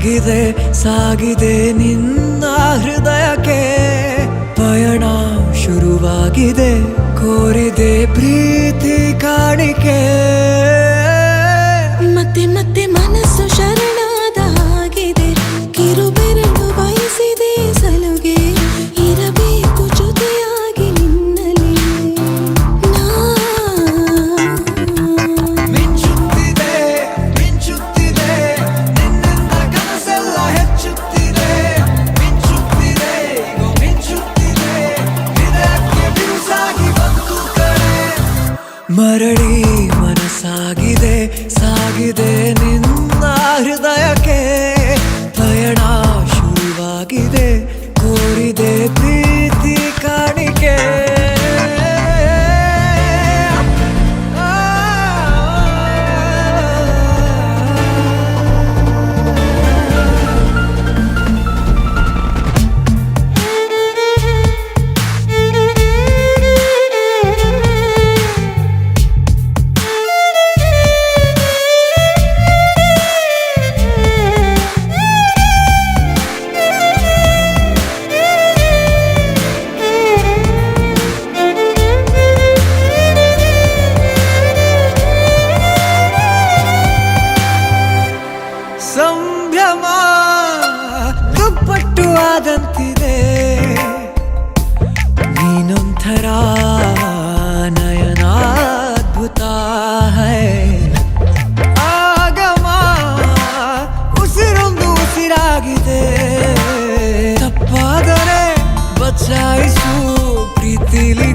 ಸಾಗಿದೆ ಸಾಗಿದೆ ನಿನ್ನ ಹೃದಯಕ್ಕೆ ಪಯಣ ಶುರುವಾಗಿದೆ ಕೋರಿದೆ ಪ್ರೀತಿ ಕಾಣಿಕೆ ಮತ್ತೆ ಮತ್ತೆ ಮನಸ್ಸು ಶರಣಾದ ಹಾಗಿದೆ ಕಿರುಬೆರಳು ಬಯಸಿದೆ ಸಲುಗೆ ಇರಬೇಕು ಜೊತೆಯಾಗಿ ನಿನ್ನಲ್ಲಿ ಮಿಂಚುತ್ತಿದೆ ಮಿಂಚುತ್ತಿದೆ ನಿನ್ನಿಂದ ಕನಸೆಲ್ಲ ಹೆಚ್ಚುತ್ತಿದೆ ಮಿಂಚುತ್ತಿದೆ ಈಗ ಮಿಂಚುತ್ತಿದೆ ಹೃದಯಕ್ಕೆ ಬಿರುಸಾಗಿ ಬಂತು ಕಡೆ ಮರಳಿ ಮನಸ್ಸಾಗಿದೆ ಸಾಗಿದೆ ನಿನ್ನ ಹೃದಯಕ್ಕೆ ಪಯಣ ಶುರುವಾಗಿದೆ ಕೋರಿದೆ ಪ್ರೀತಿ ಕಾಣಿಕೆ ಸಂಭ್ರಮ ದುಪ್ಪಟ್ಟು ಆದಂತಿದೆ ನೀನೊಂಥರ ನಯನಾದ್ಭುತ ಹೈ ಆಗಮ ಉಸಿರೊಂದು ಉಸಿರಾಗಿದೆ ತಪ್ಪಾದರೆ ಬಚಾಯಿಸು ಪ್ರೀತಿಲಿ